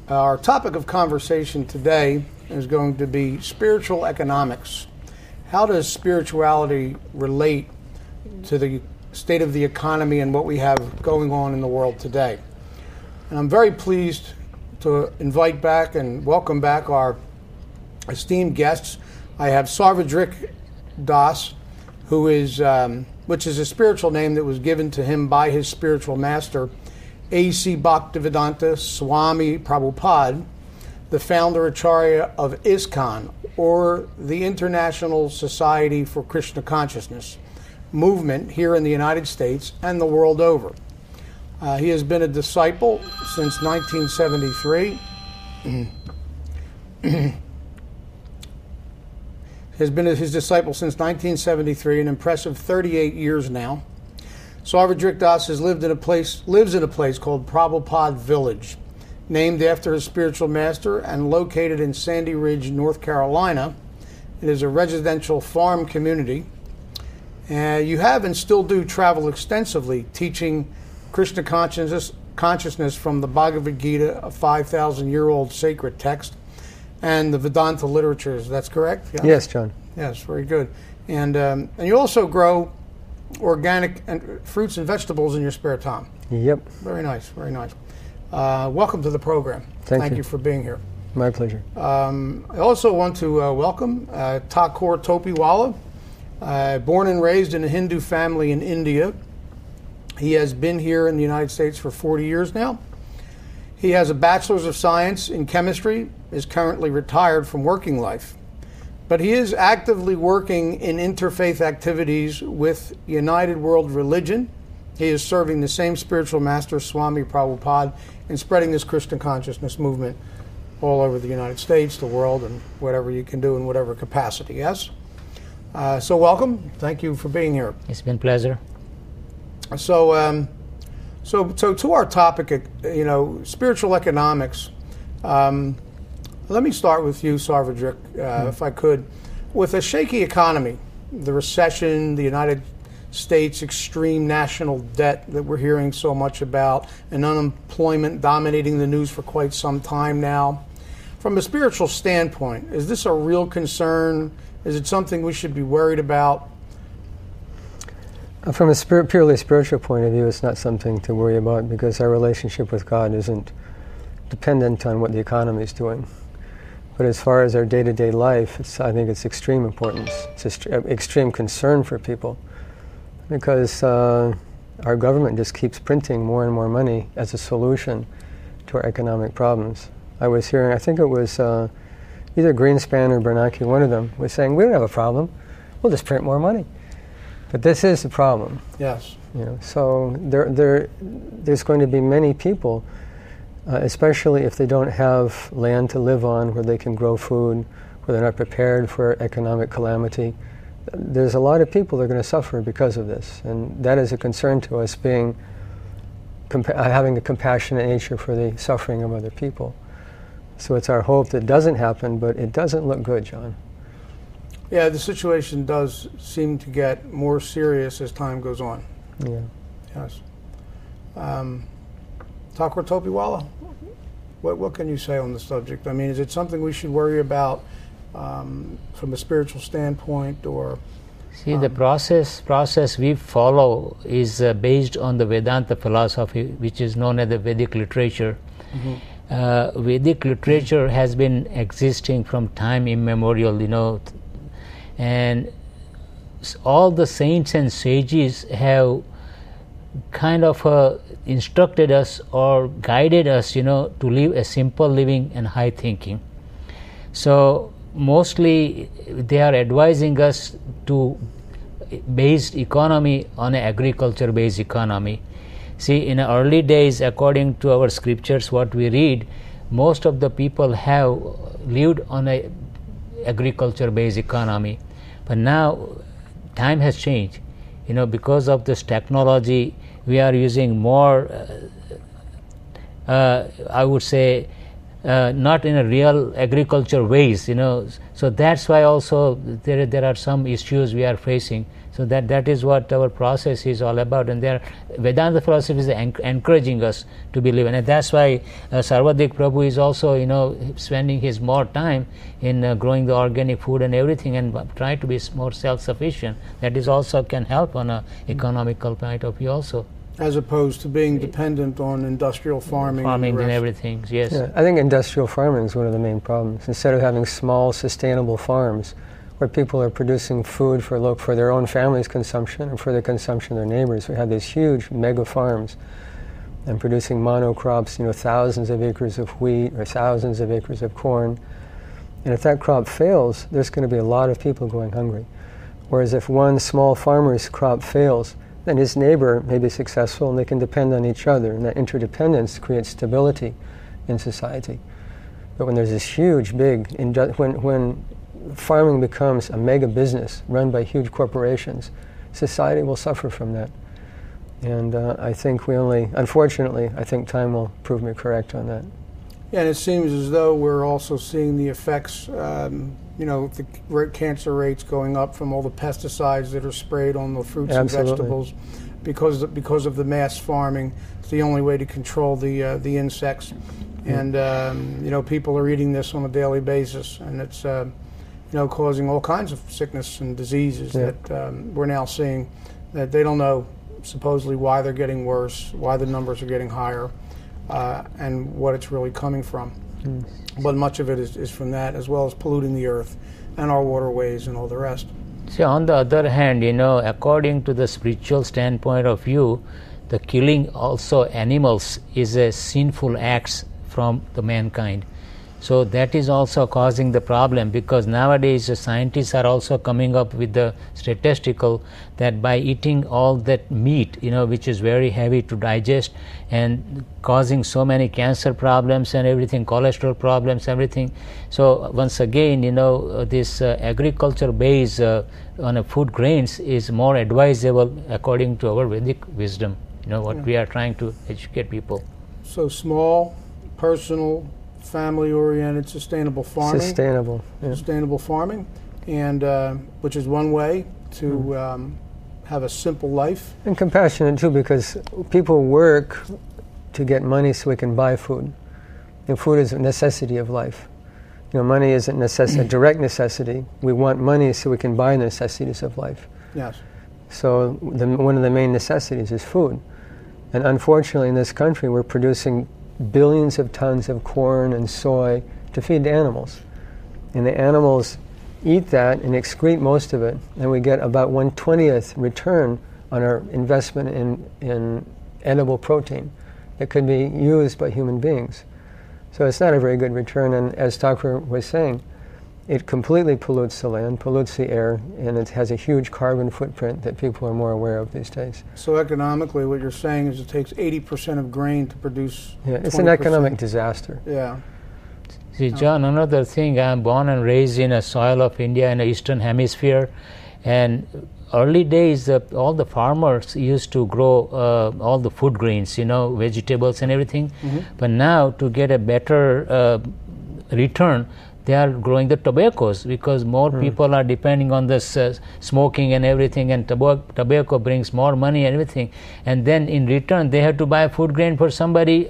Our topic of conversation today is going to be spiritual economics. How does spirituality relate to the state of the economy and what we have going on in the world today? And I'm very pleased to invite back and welcome back our esteemed guests. I have Sarva-drk Das, who is, which is a spiritual name that was given to him by his spiritual master, A.C. Bhaktivedanta Swami Prabhupada, the founder Acharya of ISKCON, or the International Society for Krishna Consciousness movement here in the United States and the world over. He has been a disciple since 1973. Has been his disciple since 1973, an impressive 38 years now. Sarva-drk Das lives in a place called Prabhupada Village, named after his spiritual master and located in Sandy Ridge, North Carolina. It is a residential farm community. You have and still do travel extensively, teaching Krishna consciousness from the Bhagavad-gita, a 5,000-year-old sacred text, and the Vedanta literatures. That's correct? Yes, John. Yes, very good. And you also grow organic and fruits and vegetables in your spare time. Yep. Very nice, very nice. Welcome to the program. Thank you for being here. My pleasure. I also want to welcome Thakor Topiwala, born and raised in a Hindu family in India. He has been here in the United States for 40 years now. He has a Bachelor's of Science in Chemistry, is currently retired from working life. But he is actively working in interfaith activities with United World Religion. He is serving the same spiritual master, Swami Prabhupada, and spreading this Krishna consciousness movement all over the United States, the world, and whatever you can do in whatever capacity, yes? So welcome. Thank you for being here. It's been a pleasure. So to our topic, spiritual economics. Let me start with you, Sarva-drk, if I could. With a shaky economy, the recession, the United States' extreme national debt that we're hearing so much about, and unemployment dominating the news for quite some time now. From a spiritual standpoint, is this a real concern? Is it something we should be worried about? From a purely spiritual point of view, it's not something to worry about because our relationship with God isn't dependent on what the economy is doing. But as far as our day-to-day life, I think it's extreme importance. It's extreme concern for people because our government just keeps printing more and more money as a solution to our economic problems. I was hearing, I think it was either Greenspan or Bernanke, one of them, was saying, we don't have a problem, we'll just print more money. But this is the problem. Yes. So there's going to be many people, especially if they don't have land to live on, where they can grow food, where they're not prepared for economic calamity. There's a lot of people that are going to suffer because of this, and that is a concern to us, having a compassionate nature for the suffering of other people. So it's our hope that it doesn't happen, but it doesn't look good, John. Yeah, the situation does seem to get more serious as time goes on. Yeah. Yes. Thakor Topiwala, what can you say on the subject? I mean, is it something we should worry about from a spiritual standpoint, or? See, the process we follow is based on the Vedanta philosophy, which is known as the Vedic literature. Mm-hmm. Vedic literature has been existing from time immemorial, and all the saints and sages have kind of instructed us or guided us, to live a simple living and high thinking. So mostly they are advising us to base economy on an agriculture-based economy. See, in the early days, according to our scriptures, what we read, most of the people have lived on a agriculture-based economy. But now time has changed. Because of this technology, we are using more, I would say, not in a real agriculture ways, So that's why also there are some issues we are facing. So that is what our process is all about, and Vedanta philosophy is encouraging us to believe in it. That's why Sarva-drk Prabhu is also spending his more time in growing the organic food and everything, and try to be more self-sufficient. That is also can help on a economical point of view also. As opposed to being dependent on industrial farming and everything, yes. Yeah, I think industrial farming is one of the main problems. Instead of having small, sustainable farms where people are producing food for their own family's consumption and for the consumption of their neighbors, we have these huge mega farms and producing monocrops, thousands of acres of wheat or thousands of acres of corn. And if that crop fails, there's going to be a lot of people going hungry. Whereas if one small farmer's crop fails, then his neighbor may be successful and they can depend on each other, and that interdependence creates stability in society. But when there's this huge, when farming becomes a mega business run by huge corporations, society will suffer from that. And I think unfortunately, I think time will prove me correct on that. Yeah, and it seems as though we're also seeing the effects, the cancer rates going up from all the pesticides that are sprayed on the fruits Absolutely. and vegetables because of the mass farming. It's the only way to control the insects. And, people are eating this on a daily basis, and it's, causing all kinds of sickness and diseases that we're now seeing that they don't know supposedly why they're getting worse, why the numbers are getting higher. And what it's really coming from. But much of it is from that, as well as polluting the earth and our waterways and all the rest. See, on the other hand, according to the spiritual standpoint of view, the killing also animals is a sinful act from the mankind. So that is also causing the problem, because nowadays the scientists are also coming up with the statistical that by eating all that meat, which is very heavy to digest and causing so many cancer problems and everything, cholesterol problems, everything. So once again, this agriculture base on a food grains is more advisable according to our Vedic wisdom, what we are trying to educate people. So small, personal, family-oriented, sustainable farming. Sustainable farming, and which is one way to have a simple life. And compassionate too, because people work to get money so we can buy food. Food is a necessity of life. Money isn't a direct necessity. We want money so we can buy necessities of life. Yes. So one of the main necessities is food. And unfortunately in this country we're producing billions of tons of corn and soy to feed the animals. And the animals eat that and excrete most of it, and we get about 1/20th return on our investment in edible protein that could be used by human beings. So it's not a very good return, and as Thakor was saying, it completely pollutes the land, pollutes the air, and it has a huge carbon footprint that people are more aware of these days. So economically, what you're saying is it takes 80% of grain to produce 20%. It's an economic disaster. Yeah. See, John, another thing, I'm born and raised in a soil of India in the Eastern Hemisphere, and early days, all the farmers used to grow all the food grains, vegetables and everything. But now, to get a better return, they are growing the tobaccos, because more people are depending on this smoking and everything, and tobacco brings more money and everything, and then in return they have to buy food grain for somebody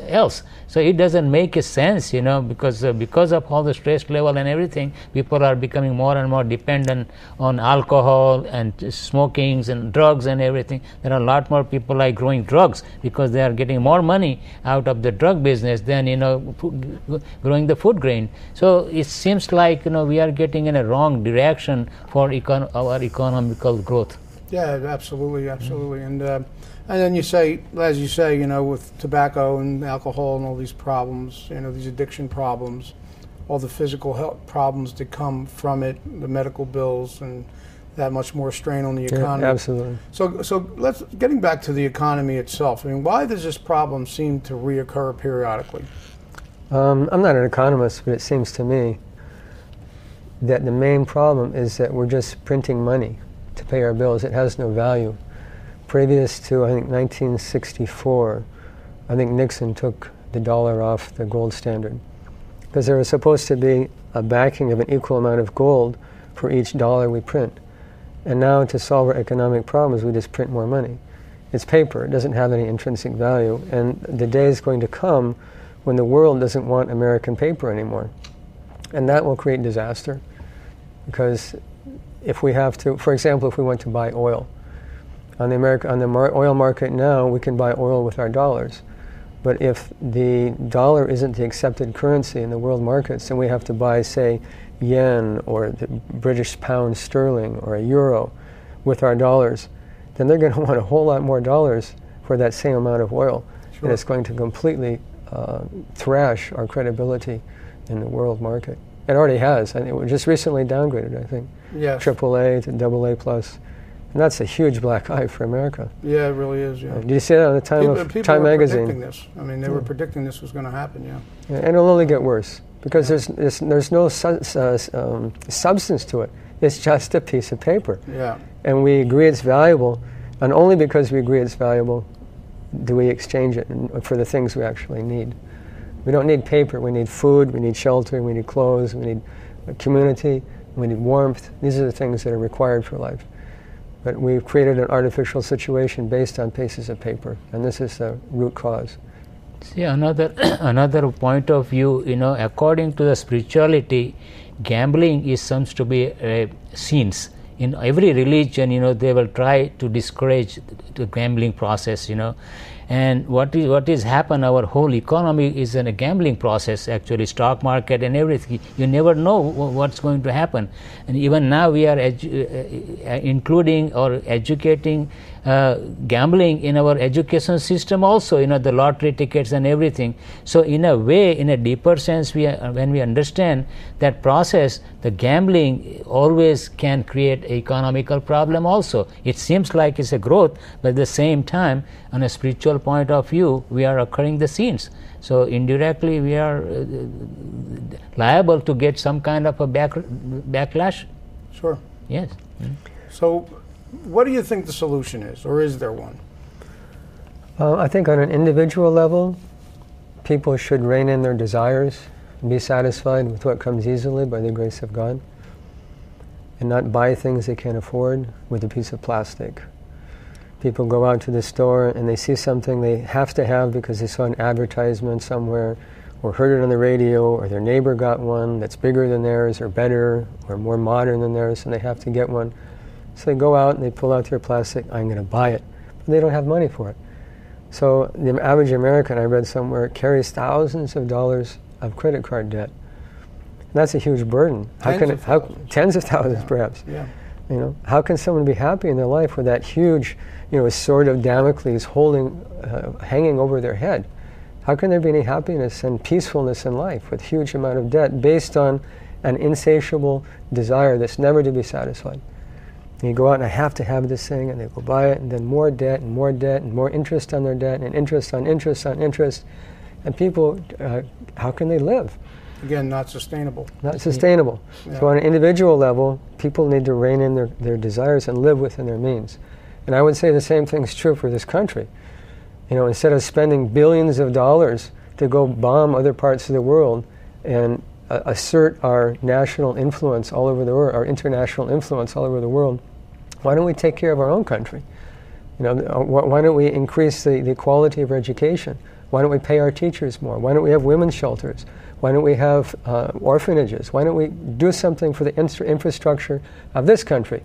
else. So it doesn't make a sense, because of all the stress level and everything, people are becoming more and more dependent on alcohol and smokings and drugs and everything. There are a lot more people like growing drugs because they are getting more money out of the drug business than growing the food grain. So it seems like we are getting in a wrong direction for our economical growth. Yeah, absolutely. And then you say, as you say, with tobacco and alcohol and all these problems, these addiction problems, all the physical health problems that come from it, the medical bills, and that much more strain on the economy. Yeah, absolutely. So getting back to the economy itself. Why does this problem seem to reoccur periodically? I'm not an economist, but it seems to me that the main problem is that we're just printing money to pay our bills. It has no value. Previous to, I think, 1964, I think Nixon took the dollar off the gold standard. because there was supposed to be a backing of an equal amount of gold for each dollar we print. And now, to solve our economic problems, we just print more money. It's paper. It doesn't have any intrinsic value. And the day is going to come when the world doesn't want American paper anymore. And that will create disaster. Because if we have to, for example, if we want to buy oil, on the oil market now, we can buy oil with our dollars. But if the dollar isn't the accepted currency in the world markets, then we have to buy, say, yen or the British pound sterling or a euro with our dollars, then they're going to want a whole lot more dollars for that same amount of oil. Sure. And it's going to completely thrash our credibility in the world market. It already has. And it was just recently downgraded, I think. Yes. AAA to AA+. And that's a huge black eye for America. Yeah, it really is, yeah. Did you see that on the Time magazine? Predicting this. I mean, they were predicting this was going to happen, yeah. And it'll only get worse, because there's no substance to it. It's just a piece of paper. Yeah. And we agree it's valuable, and only because we agree it's valuable do we exchange it for the things we actually need. We don't need paper. We need food, we need shelter, we need clothes, we need a community, we need warmth. These are the things that are required for life. But we've created an artificial situation based on pieces of paper, and this is the root cause. See, another point of view, according to the spirituality, gambling seems to be sins. In every religion, they will try to discourage the gambling process, And what is happened, our whole economy is in a gambling process, actually, stock market and everything. You never know what's going to happen. And even now we are including or educating gambling in our education system also, the lottery tickets and everything. So in a way, in a deeper sense, when we understand that process, the gambling always can create an economical problem also. It seems like it's a growth, but at the same time, on a spiritual point of view, we are occurring the sins. So indirectly, we are liable to get some kind of a backlash. Sure. Yes. So, what do you think the solution is, or is there one? I think on an individual level, people should rein in their desires and be satisfied with what comes easily by the grace of God, and not buy things they can't afford with a piece of plastic. People go out to the store and they see something they have to have because they saw an advertisement somewhere or heard it on the radio, or their neighbor got one that's bigger than theirs or better or more modern than theirs, and they have to get one. So they go out and they pull out their plastic, I'm going to buy it. But they don't have money for it. So the average American, I read somewhere, carries thousands of dollars of credit card debt. And that's a huge burden. Tens of thousands, yeah. Perhaps. Yeah. How can someone be happy in their life with that huge, sword of Damocles hanging over their head? How can there be any happiness and peacefulness in life with huge amount of debt based on an insatiable desire that's never to be satisfied? And you go out and I have to have this thing, and they go buy it, and then more debt and more debt and more interest on their debt and interest on interest on interest. And people, how can they live? Again, not sustainable. Not sustainable. Yeah. So on an individual level, people need to rein in their desires and live within their means. And I would say the same thing's true for this country. Instead of spending billions of dollars to go bomb other parts of the world and assert our national influence all over the world, our international influence all over the world, why don't we take care of our own country? Why don't we increase the quality of our education? Why don't we pay our teachers more? Why don't we have women's shelters? Why don't we have orphanages? Why don't we do something for the infrastructure of this country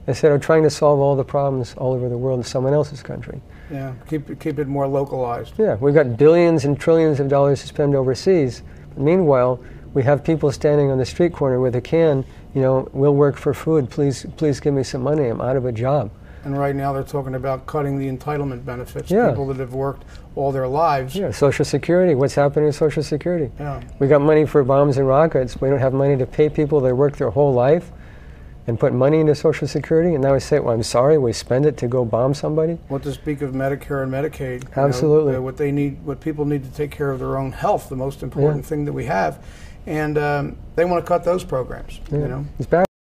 instead of trying to solve all the problems all over the world in someone else's country? Yeah, keep it more localized. Yeah, we've got billions and trillions of dollars to spend overseas. Meanwhile, we have people standing on the street corner with a can, we'll work for food, please give me some money, I'm out of a job. And right now they're talking about cutting the entitlement benefits. Yeah. People that have worked all their lives. Yeah, Social Security. What's happening with Social Security? Yeah. We got money for bombs and rockets. We don't have money to pay people that work their whole life and put money into Social Security. And now we say, well, I'm sorry, we spend it to go bomb somebody. What to speak of Medicare and Medicaid. Absolutely. What people need to take care of their own health, the most important thing that we have. And they want to cut those programs. Yeah. It's bad.